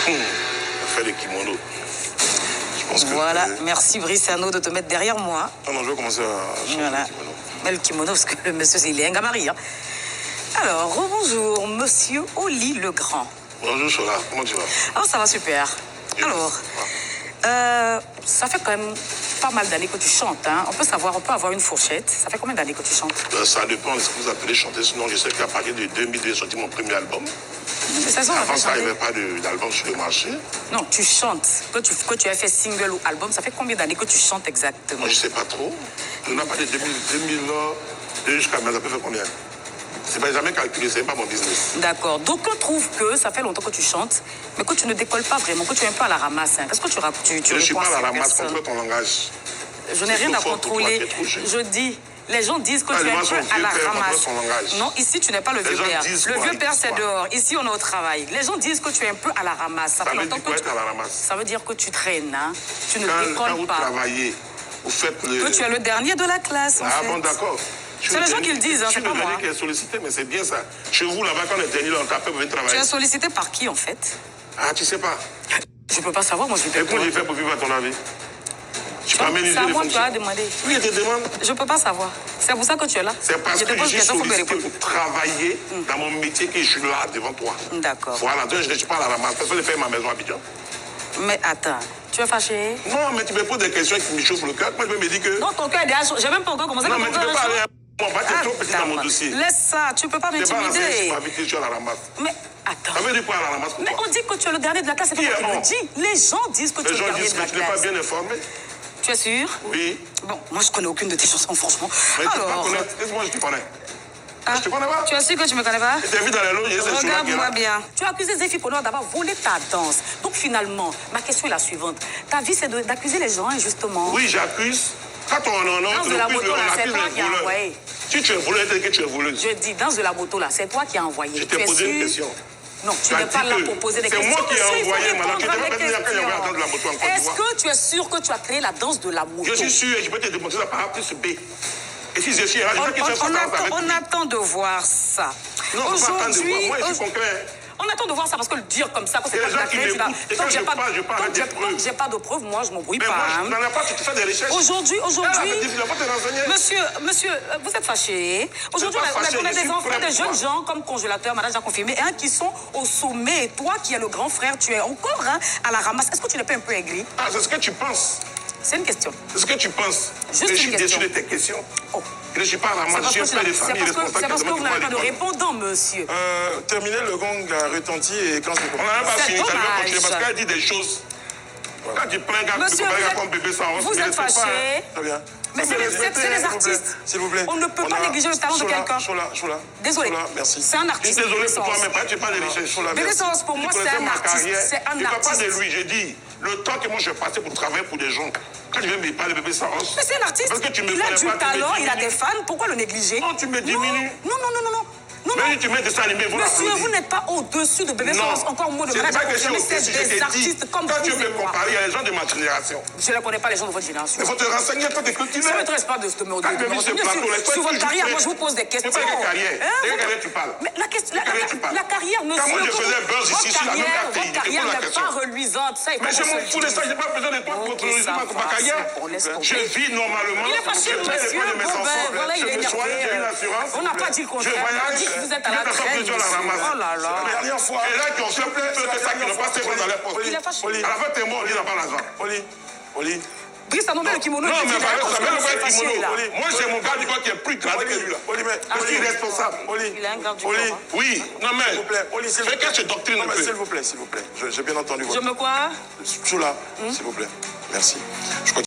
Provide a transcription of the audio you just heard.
Fait des kimonos. Je pense que Voilà, merci Brice Arnaud de te mettre derrière moi. Non, je vais commencer à changer Voilà. le kimono. Mais le kimono, parce que le monsieur, il est un gamari. Hein. Alors, bonjour, monsieur Oli Legrand. Bonjour Chola, comment tu vas? Ah, ça va super. Alors, ça fait quand même pas mal d'années que tu chantes. Hein. On peut avoir une fourchette. Ça fait combien d'années que tu chantes? Ça dépend de ce que vous appelez chanter. Sinon, je sais qu'à partir de 2000, j'ai sorti mon premier album. Mais ça, Avant ça, il n'y avait pas d'album sur le marché. Non, tu chantes. Que tu as fait single ou album, ça fait combien d'années que tu chantes exactement? Moi, je ne sais pas trop. On n'a pas de 2000 jusqu'à maintenant, ça peut faire combien? C'est pas jamais calculé, c'est pas mon business. D'accord. Donc, on trouve que ça fait longtemps que tu chantes, mais que tu ne décolles pas vraiment, que tu es un peu à la ramasse. Hein. Qu'est-ce que tu Je ne suis pas à la ramasse, contre ton langage. Je n'ai rien à contrôler. Je dis, les gens disent que tu es un peu à la ramasse. Non, ici, tu n'es pas le vieux père. Le vieux père, c'est dehors. Ici, on est au travail. Les gens disent que tu es un peu à la ramasse. Ça fait longtemps que tu es à la ramasse. Ça veut dire que tu traînes, hein. Tu ne décolles pas. Quand vous travaillez, vous faites le... Que tu es le dernier de la classe, en fait. Ah bon, d'accord. C'est les gens qui le disent, hein, c'est pas moi. Je suis le dernier qui est sollicité, mais c'est bien ça. Chez vous, là-bas, quand on est dernier, on tape, vous venez travailler. Tu es sollicité par qui, en fait? Ah, tu sais pas. Je peux pas savoir, moi, je Et comment j'ai fait pour vivre à ton avis? Tu peux amener c'est à moi que tu as demandé. Oui, je te demande. Je peux pas savoir. C'est pour ça que tu es là. C'est parce que je suis sollicité pour travailler dans mon métier que je suis là devant toi. D'accord. Voilà, donc je ne suis pas à la ramasse. Personne ne fait ma maison à Abidjan. Mais attends, tu es fâché? Non, mais tu me poses des questions qui me chauffent le cœur. Moi, je me dis que... Non, ton cœur est déjà chaud. J'ai même pas encore commencé. Non, mais tu peux pas aller... Bon, bah, t'es trop petit dans mon dossier. Laisse ça, tu peux pas m'intimider. C'est pas je suis à la ramasse. Mais attends. Ça veut dire quoi à la ramasse? Mais on dit que tu es le dernier de la classe, c'est pas moi qui le dis. Les gens disent que tu es le dernier de la classe. Les gens disent que tu n'es pas bien informé. Tu es sûr? Oui. Bon, moi je connais aucune de tes chansons, franchement. Mais alors... Moi je te connais. Je te connais pas. Tu es sûr que tu me connais pas? Je t'ai vu dans les loges, c'est regarde-moi bien. Tu as accusé Zéphie Konor d'avoir volé ta danse. Donc finalement, ma question est la suivante. Ta vie, c'est d'accuser les gens, justement. Oui, j'accuse. Quand dans de la moto, là, c'est toi qui as envoyé. Si tu es voleuse, c'est que tu es voleuse. Je dis, dans de la moto, là, c'est toi qui as envoyé. Je t'ai posé une question. Non, tu n'es pas là pour poser des questions. C'est moi qui ai envoyé, madame. Tu ne peux pas dire qu'il y a dans de la moto encore. Est-ce que tu es sûr que tu as créé la danse de la moto? Je suis sûr et je peux te démontrer ça par A plus B. Et si je suis là, on attend de voir ça. Non, on attend de voir. Moi, je suis concret. On attend de voir ça parce que le dire comme ça, c'est pas de la créé, tu Tant que j'ai pas de preuves, moi, je m'embrouille pas. Mais moi, je n'en ai pas, tu fais des recherches. Aujourd'hui, monsieur, vous êtes fâché. Aujourd'hui, on a des enfants, des jeunes gens comme congélateur, madame a confirmé, et qui sont au sommet. Et toi, qui es le grand frère, tu es encore à la ramasse. Est-ce que tu n'es pas un peu aigri? Ah, c'est ce que tu penses. C'est une question. C'est ce que tu penses. Juste je suis déçu de tes questions. Oh. Je ne suis pas à la ramasse, je suis pas des familles responsables. C'est parce que vous n'avez pas de répondant, monsieur. Terminer, le gong a retenti et quand c'est... On n'a pas fini, ça doit continuer parce qu'elle dit des choses. Voilà. Quand tu prends un gars, monsieur, tu prends un comme bébé sans vous êtes fâché. Très bien. Mais c'est les artistes. S'il vous plaît. On ne peut pas négliger le talent de quelqu'un. Chola. Désolé. Merci. C'est un artiste. Je suis désolé pour toi, mais tu parles de richesse. Bébé Soros, pour moi, c'est un artiste. C'est un artiste. Tu ne parles pas de lui, j'ai dit. Le temps que moi je passais pour travailler pour des gens. Quand je viens me parler de Bébé Soros. Mais c'est un artiste. Parce que tu me il a du talent, il a des fans. Pourquoi le négliger? Non, tu me diminues. Non. Mais tu mets des animés, vous monsieur, vous n'êtes pas au-dessus de Bébé Soros, encore mot de malade. C'est des artistes comme vous. Quand tu me compares, il y a les gens de ma génération. Je ne connais pas les gens de votre génération. Il faut te renseigner, toi, t'es cultivé. Ça ne m'intéresse pas de me renseigner. Sur votre carrière, moi, je vous pose des questions. C'est pas de carrière. De quelle carrière tu parles? Mais la carrière, monsieur. Quand moi, je faisais buzz ici, sur la même votre carrière n'est pas reluisante. Mais je m'en fous de ça, je n'ai pas besoin de toi pour reluiser ma carrière. Je vis normalement. Il est fâché, monsieur. Voilà, il est énervé. On n'a pas dit le contraire. On a dit que vous êtes à la traîne. Oh là là. La dernière fois. Et là, qui ont fait plus que ça, qui ne pas se dans les postes. Il est fâché. À la fin, t'es mort, il n'a pas l'argent. Oli. Brice, t'as nommé le kimono. Non, mais pas le kimono. Moi, j'ai mon gars du corps qui est plus gradé que lui là. Je suis responsable. Il est un garde du corps. Oui, non mais. Fais qu'elle se doctrine un peu. S'il vous plaît. J'ai bien entendu votre... Je me quoi? Chola, s'il vous plaît. Merci.